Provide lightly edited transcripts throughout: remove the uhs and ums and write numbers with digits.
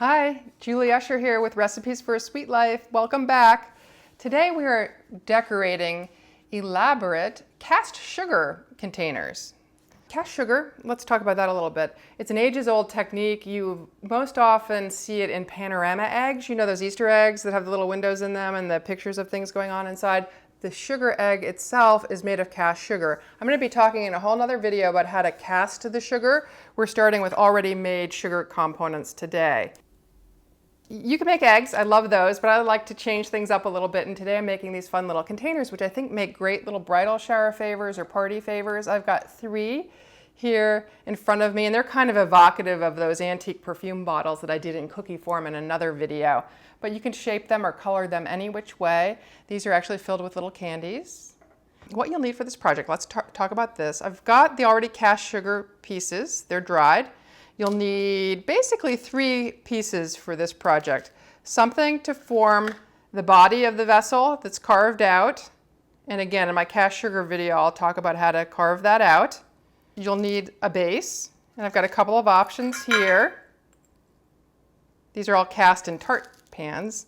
Hi, Julie Usher here with Recipes for a Sweet Life. Welcome back. Today we are decorating elaborate cast sugar containers. Cast sugar, let's talk about that a little bit. It's an ages-old technique. You most often see it in panorama eggs. You know those Easter eggs that have the little windows in them and the pictures of things going on inside? The sugar egg itself is made of cast sugar. I'm going to be talking in a whole nother video about how to cast the sugar. We're starting with already made sugar components today. You can make eggs, I love those, but I like to change things up a little bit, and today I'm making these fun little containers, which I think make great little bridal shower favors or party favors. I've got 3 here in front of me, and they're kind of evocative of those antique perfume bottles that I did in cookie form in another video. But you can shape them or color them any which way. These are actually filled with little candies. What you'll need for this project, let's talk about this. I've got the already cast sugar pieces, they're dried. You'll need basically 3 pieces for this project. Something to form the body of the vessel that's carved out. And again, in my cast sugar video, I'll talk about how to carve that out. You'll need a base, and I've got a couple of options here. These are all cast in tart pans.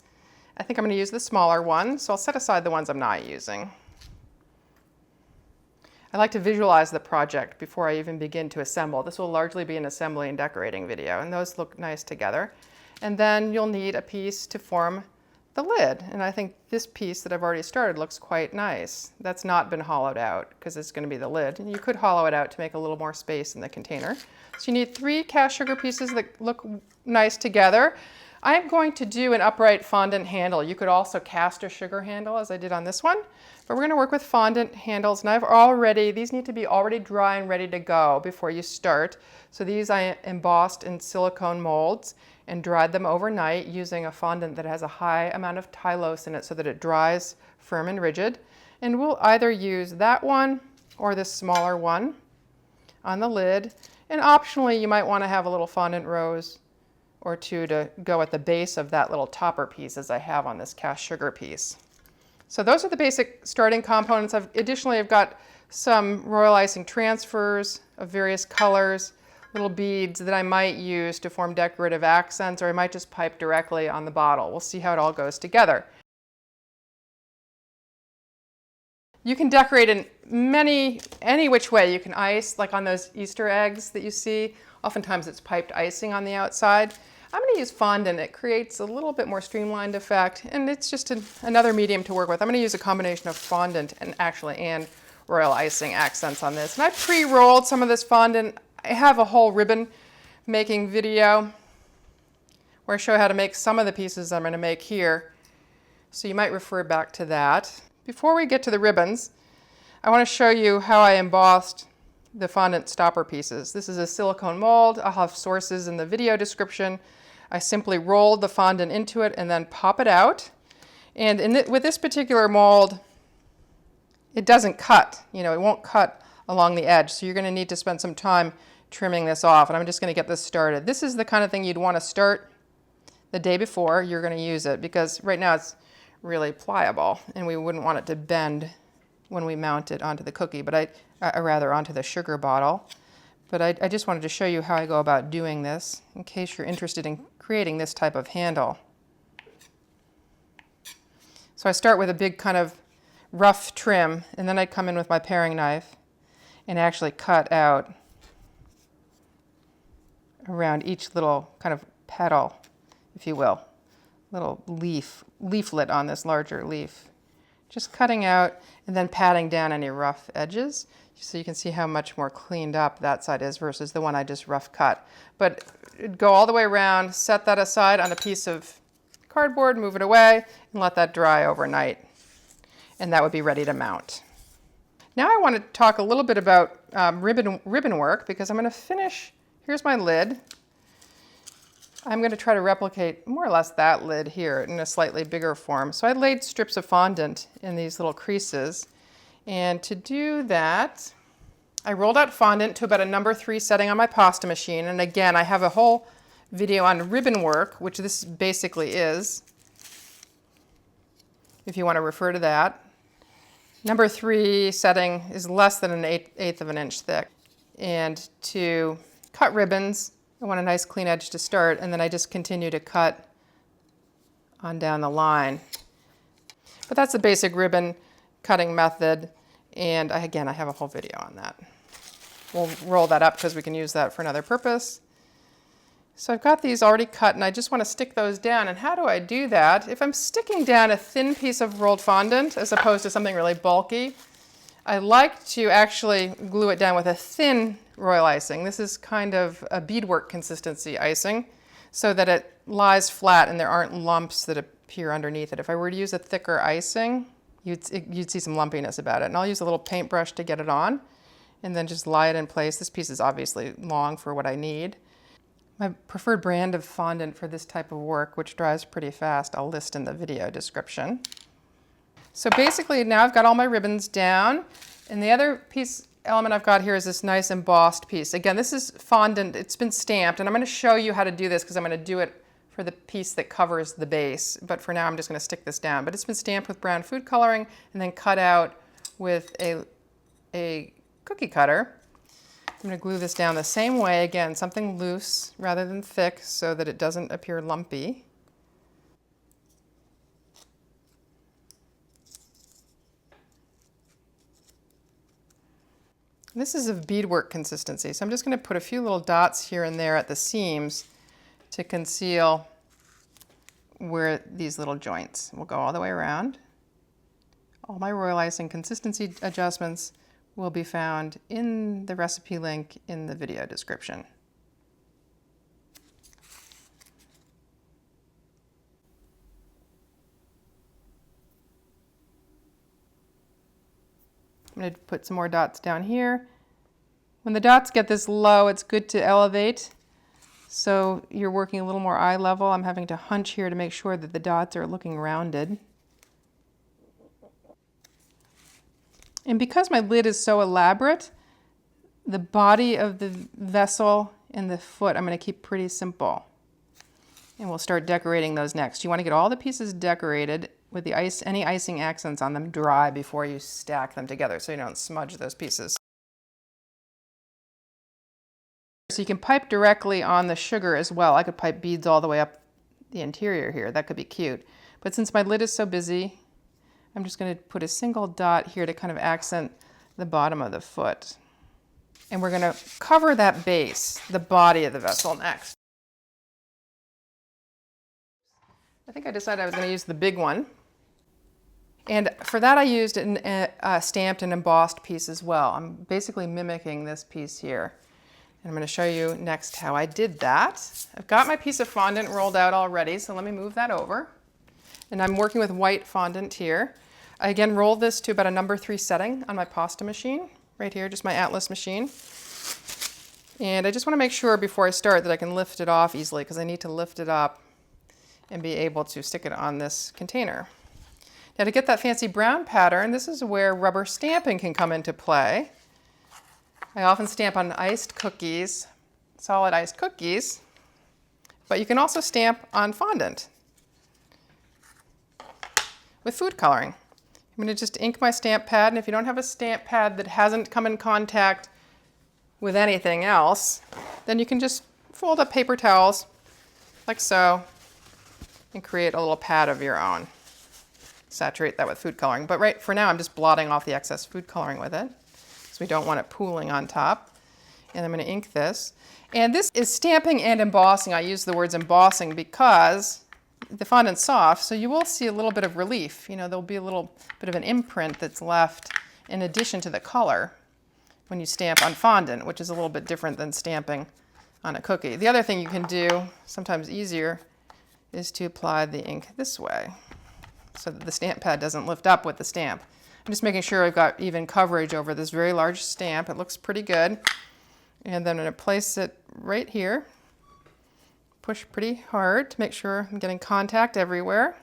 I think I'm going to use the smaller one, so I'll set aside the ones I'm not using. I like to visualize the project before I even begin to assemble. This will largely be an assembly and decorating video, and those look nice together. And then you'll need a piece to form the lid. And I think this piece that I've already started looks quite nice. That's not been hollowed out because it's going to be the lid. And you could hollow it out to make a little more space in the container. So you need 3 cast sugar pieces that look nice together. I'm going to do an upright fondant handle. You could also cast a sugar handle as I did on this one, but we're going to work with fondant handles, and these need to be already dry and ready to go before you start. So these I embossed in silicone molds and dried them overnight using a fondant that has a high amount of tylose in it so that it dries firm and rigid. And we'll either use that one or this smaller one on the lid. And optionally, you might want to have a little fondant rose or 2 to go at the base of that little topper piece as I have on this cast sugar piece. So those are the basic starting components. Additionally, I've got some royal icing transfers of various colors, little beads that I might use to form decorative accents, or I might just pipe directly on the bottle. We'll see how it all goes together. You can decorate in any which way. You can ice, like on those Easter eggs that you see. Oftentimes it's piped icing on the outside. I'm going to use fondant. It creates a little bit more streamlined effect, and it's just another medium to work with. I'm going to use a combination of fondant and royal icing accents on this. And I pre-rolled some of this fondant. I have a whole ribbon making video where I show how to make some of the pieces I'm going to make here. So you might refer back to that. Before we get to the ribbons, I want to show you how I embossed the fondant stopper pieces. This is a silicone mold. I'll have sources in the video description. I simply rolled the fondant into it and then pop it out. And with this particular mold, it doesn't cut. It won't cut along the edge. So you're going to need to spend some time trimming this off. And I'm just going to get this started. This is the kind of thing you'd want to start the day before you're going to use it, because right now it's really pliable and we wouldn't want it to bend when we mount it onto the cookie, but onto the sugar bottle. But I just wanted to show you how I go about doing this in case you're interested in creating this type of handle. So I start with a big kind of rough trim, and then I come in with my paring knife and actually cut out around each little kind of petal, if you will, little leaflet on this larger leaf. Just cutting out and then patting down any rough edges so you can see how much more cleaned up that side is versus the one I just rough cut. But go all the way around, set that aside on a piece of cardboard, move it away, and let that dry overnight. And that would be ready to mount. Now I want to talk a little bit about ribbon work, because I'm going to finish. Here's my lid. I'm going to try to replicate more or less that lid here in a slightly bigger form. So I laid strips of fondant in these little creases. And to do that, I rolled out fondant to about a number 3 setting on my pasta machine. And again, I have a whole video on ribbon work, which this basically is, if you want to refer to that. Number 3 setting is less than an eighth of an inch thick. And to cut ribbons, I want a nice clean edge to start, and then I just continue to cut on down the line. But that's the basic ribbon cutting method, and again, I have a whole video on that. We'll roll that up because we can use that for another purpose. So I've got these already cut, and I just want to stick those down. And how do I do that? If I'm sticking down a thin piece of rolled fondant as opposed to something really bulky, I like to actually glue it down with a thin royal icing. This is kind of a beadwork consistency icing so that it lies flat and there aren't lumps that appear underneath it. If I were to use a thicker icing, you'd see some lumpiness about it. And I'll use a little paintbrush to get it on and then just lie it in place. This piece is obviously long for what I need. My preferred brand of fondant for this type of work, which dries pretty fast, I'll list in the video description. So basically now I've got all my ribbons down, and the other element I've got here is this nice embossed piece. Again, this is fondant, it's been stamped, and I'm going to show you how to do this because I'm going to do it for the piece that covers the base, but for now I'm just going to stick this down. But it's been stamped with brown food coloring and then cut out with a cookie cutter. I'm going to glue this down the same way, again, something loose rather than thick so that it doesn't appear lumpy. This is of beadwork consistency, so I'm just going to put a few little dots here and there at the seams to conceal where these little joints will go all the way around. All my royal icing consistency adjustments will be found in the recipe link in the video description. I'm going to put some more dots down here. When the dots get this low, it's good to elevate. So you're working a little more eye level. I'm having to hunch here to make sure that the dots are looking rounded. And because my lid is so elaborate, the body of the vessel and the foot I'm going to keep pretty simple. And we'll start decorating those next. You want to get all the pieces decorated with the any icing accents on them dry before you stack them together so you don't smudge those pieces. So you can pipe directly on the sugar as well. I could pipe beads all the way up the interior here. That could be cute. But since my lid is so busy, I'm just going to put a single dot here to kind of accent the bottom of the foot. And we're going to cover that base, the body of the vessel, next. I think I decided I was going to use the big one. And for that I used a stamped and embossed piece as well. I'm basically mimicking this piece here. And I'm going to show you next how I did that. I've got my piece of fondant rolled out already, so let me move that over. And I'm working with white fondant here. I again rolled this to about a number 3 setting on my pasta machine, right here, just my Atlas machine. And I just want to make sure before I start that I can lift it off easily because I need to lift it up and be able to stick it on this container. Now to get that fancy brown pattern, this is where rubber stamping can come into play. I often stamp on iced cookies, solid iced cookies, but you can also stamp on fondant with food coloring. I'm going to just ink my stamp pad, and if you don't have a stamp pad that hasn't come in contact with anything else, then you can just fold up paper towels like so and create a little pad of your own. Saturate that with food coloring. But right for now, I'm just blotting off the excess food coloring with it, because we don't want it pooling on top. And I'm going to ink this. And this is stamping and embossing. I use the words embossing because the fondant's soft, so you will see a little bit of relief. You know, there'll be a little bit of an imprint that's left in addition to the color when you stamp on fondant, which is a little bit different than stamping on a cookie. The other thing you can do, sometimes easier, is to apply the ink this way so that the stamp pad doesn't lift up with the stamp. I'm just making sure I've got even coverage over this very large stamp. It looks pretty good. And then I'm going to place it right here. Push pretty hard to make sure I'm getting contact everywhere.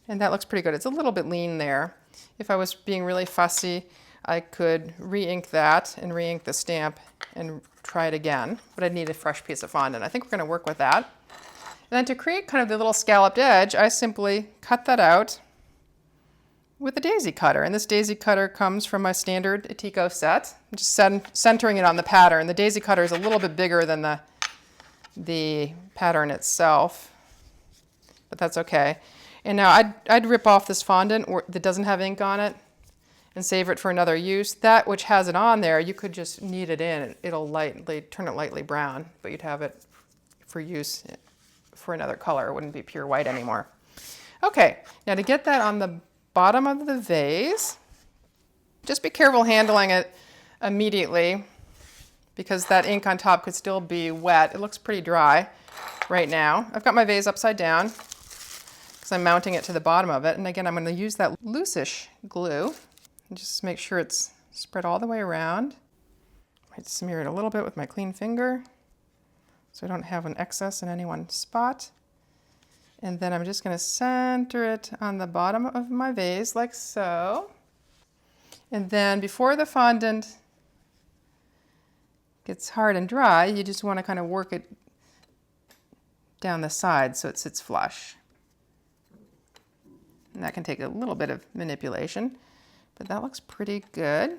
And that looks pretty good. It's a little bit lean there. If I was being really fussy, I could re-ink that and re-ink the stamp and try it again. But I'd need a fresh piece of fondant. I think we're going to work with that. And then to create kind of the little scalloped edge, I simply cut that out with a daisy cutter. And this daisy cutter comes from my standard Etico set. I'm just centering it on the pattern. The daisy cutter is a little bit bigger than the pattern itself, but that's okay. And now I'd rip off this fondant that doesn't have ink on it and save it for another use. That which has it on there, you could just knead it in. It'll turn it lightly brown, but you'd have it for use for another color. It wouldn't be pure white anymore. Okay, now to get that on the bottom of the vase, just be careful handling it immediately because that ink on top could still be wet. It looks pretty dry right now. I've got my vase upside down because I'm mounting it to the bottom of it. And again, I'm going to use that loosish glue and just make sure it's spread all the way around. I might smear it a little bit with my clean finger so I don't have an excess in any one spot. And then I'm just going to center it on the bottom of my vase like so. And then before the fondant gets hard and dry, you just want to kind of work it down the side so it sits flush. And that can take a little bit of manipulation, but that looks pretty good.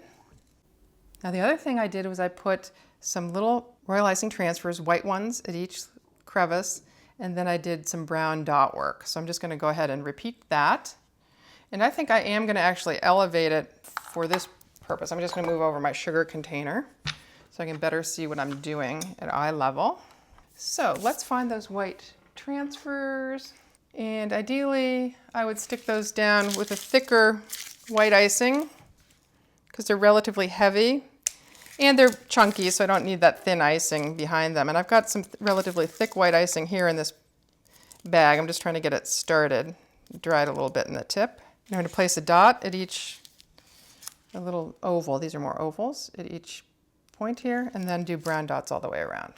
Now the other thing I did was I put some little royal icing transfers, white ones at each crevice, and then I did some brown dot work. So I'm just going to go ahead and repeat that. And I think I am going to actually elevate it for this purpose. I'm just going to move over my sugar container so I can better see what I'm doing at eye level. So let's find those white transfers. And ideally, I would stick those down with a thicker white icing because they're relatively heavy. And they're chunky, so I don't need that thin icing behind them. And I've got some relatively thick white icing here in this bag. I'm just trying to get it started. Dried a little bit in the tip. I'm going to place a dot at a little oval. These are more ovals at each point here, and then do brown dots all the way around.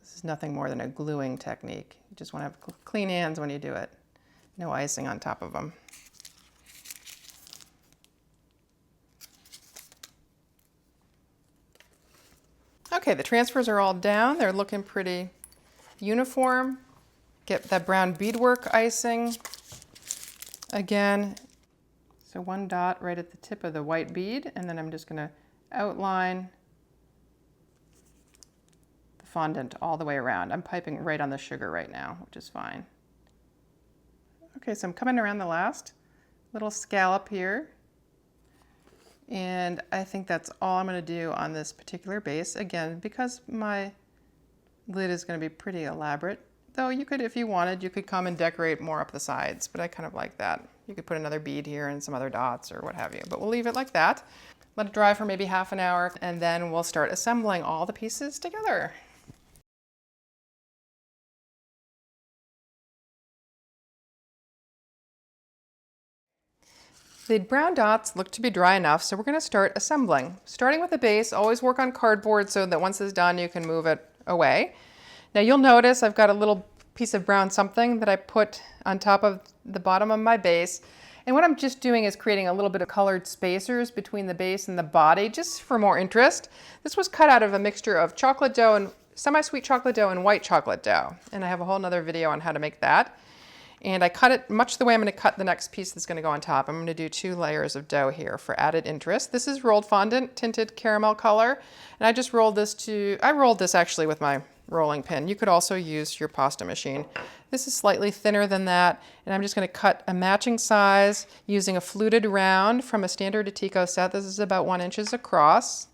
This is nothing more than a gluing technique. You just want to have clean hands when you do it. No icing on top of them. Okay, the transfers are all down. They're looking pretty uniform. Get that brown beadwork icing again. So one dot right at the tip of the white bead, and then I'm just going to outline the fondant all the way around. I'm piping right on the sugar right now, which is fine. Okay, so I'm coming around the last little scallop here. And I think that's all I'm going to do on this particular base. Again, because my lid is going to be pretty elaborate. Though you could, if you wanted, you could come and decorate more up the sides, but I kind of like that. You could put another bead here and some other dots or what have you, but we'll leave it like that. Let it dry for maybe half an hour, and then we'll start assembling all the pieces together. The brown dots look to be dry enough, so we're going to start assembling. Starting with the base, always work on cardboard so that once it's done, you can move it away. Now you'll notice I've got a little piece of brown something that I put on top of the bottom of my base. And what I'm just doing is creating a little bit of colored spacers between the base and the body, just for more interest. This was cut out of a mixture of chocolate dough and semi-sweet chocolate dough and white chocolate dough. And I have a whole nother video on how to make that. And I cut it much the way I'm going to cut the next piece that's going to go on top. I'm going to do 2 layers of dough here for added interest. This is rolled fondant, tinted caramel color. And I just rolled this I rolled this actually with my rolling pin. You could also use your pasta machine. This is slightly thinner than that. And I'm just going to cut a matching size using a fluted round from a standard Etico set. This is about 1 inch across.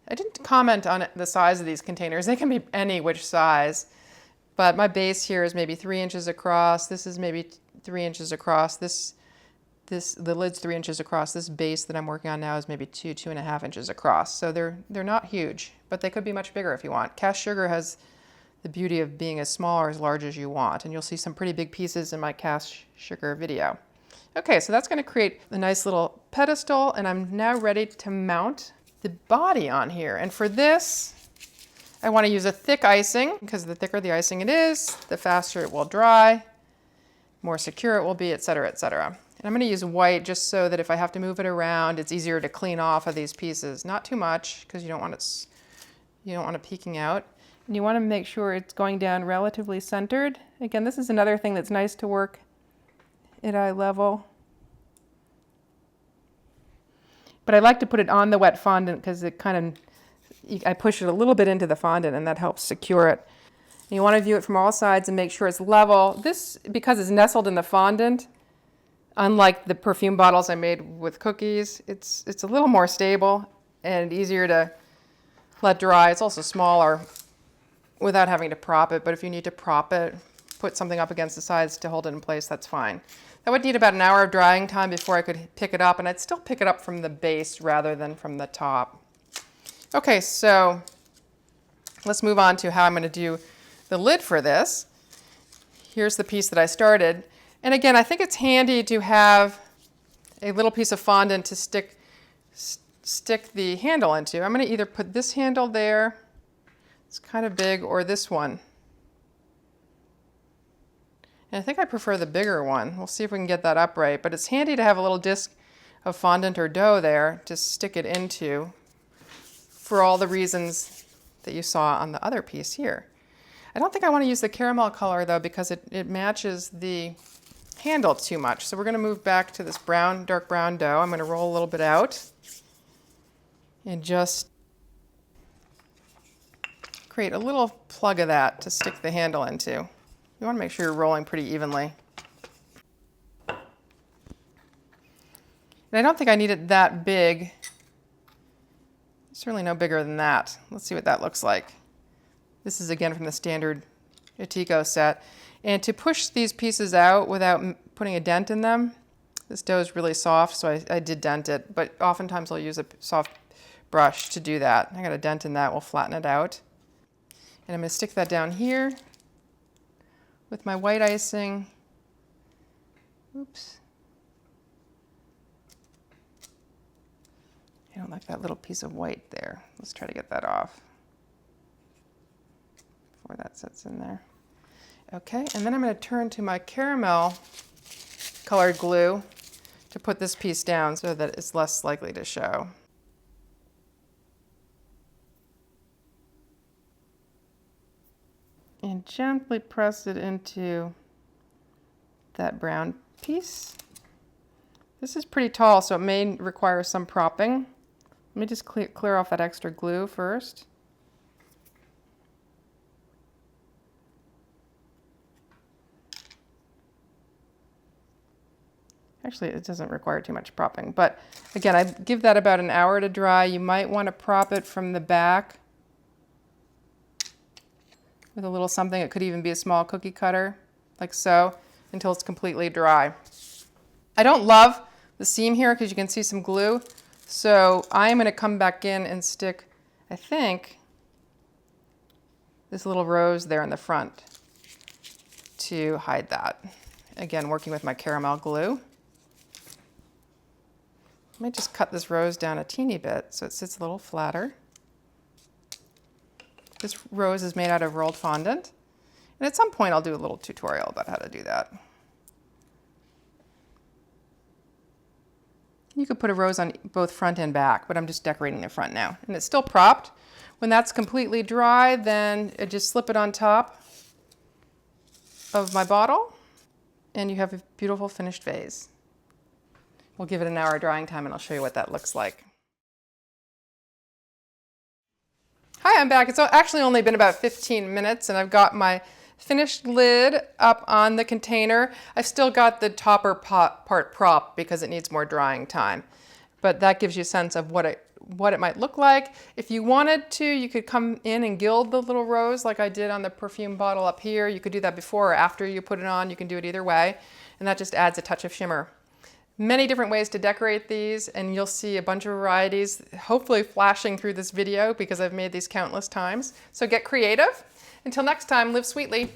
I didn't comment on the size of these containers. They can be any which size. But my base here is maybe 3 inches across. This is maybe 3 inches across. The lid's 3 inches across. This base that I'm working on now is maybe 2.5 inches across. So they're not huge, but they could be much bigger if you want. Cast sugar has the beauty of being as small or as large as you want, and you'll see some pretty big pieces in my cast sugar video. Okay, so that's going to create a nice little pedestal, and I'm now ready to mount the body on here. And for this, I want to use a thick icing because the thicker the icing it is, the faster it will dry, more secure it will be, etc., etc. And I'm going to use white just so that if I have to move it around, it's easier to clean off of these pieces. Not too much because you don't want it peeking out. And you want to make sure it's going down relatively centered. Again, this is another thing that's nice to work at eye level. But I like to put it on the wet fondant because it I push it a little bit into the fondant and that helps secure it. And you want to view it from all sides and make sure it's level. This, because it's nestled in the fondant, unlike the perfume bottles I made with cookies, it's a little more stable and easier to let dry. It's also smaller without having to prop it, but if you need to prop it, put something up against the sides to hold it in place, that's fine. That would need about an hour of drying time before I could pick it up, and I'd still pick it up from the base rather than from the top. Okay, so let's move on to how I'm going to do the lid for this. Here's the piece that I started. And again, I think it's handy to have a little piece of fondant to stick the handle into. I'm going to either put this handle there, it's kind of big, or this one. And I think I prefer the bigger one. We'll see if we can get that upright, but it's handy to have a little disc of fondant or dough there to stick it into for all the reasons that you saw on the other piece here. I don't think I want to use the caramel color though because it matches the handle too much. So we're going to move back to this brown, dark brown dough. I'm going to roll a little bit out and just create a little plug of that to stick the handle into. You want to make sure you're rolling pretty evenly. And I don't think I need it that big. Certainly no bigger than that. Let's see what that looks like. This is again from the standard Etico set. And to push these pieces out without putting a dent in them, this dough is really soft, so I did dent it, but oftentimes I'll use a soft brush to do that. I got a dent in that, we'll flatten it out. And I'm going to stick that down here with my white icing. Oops. I don't like that little piece of white there. Let's try to get that off before that sets in there. Okay, and then I'm going to turn to my caramel colored glue to put this piece down so that it's less likely to show. And gently press it into that brown piece. This is pretty tall, so it may require some propping. Let me just clear off that extra glue first. Actually, it doesn't require too much propping, but again, I give that about an hour to dry. You might want to prop it from the back with a little something. It could even be a small cookie cutter, like so, until it's completely dry. I don't love the seam here because you can see some glue, so I'm going to come back in and stick, I think, this little rose there in the front to hide that. Again, working with my caramel glue. I might just cut this rose down a teeny bit so it sits a little flatter. This rose is made out of rolled fondant. And at some point I'll do a little tutorial about how to do that. You could put a rose on both front and back, but I'm just decorating the front now. And it's still propped. When that's completely dry, then I just slip it on top of my bottle and you have a beautiful finished vase. We'll give it an hour drying time and I'll show you what that looks like. Hi, I'm back. It's actually only been about 15 minutes and I've got my finished lid up on the container. I've still got the topper part propped because it needs more drying time. But that gives you a sense of what it might look like. If you wanted to, you could come in and gild the little rose like I did on the perfume bottle up here. You could do that before or after you put it on. You can do it either way. And that just adds a touch of shimmer. Many different ways to decorate these, and you'll see a bunch of varieties, hopefully flashing through this video because I've made these countless times. So get creative. Until next time, live sweetly.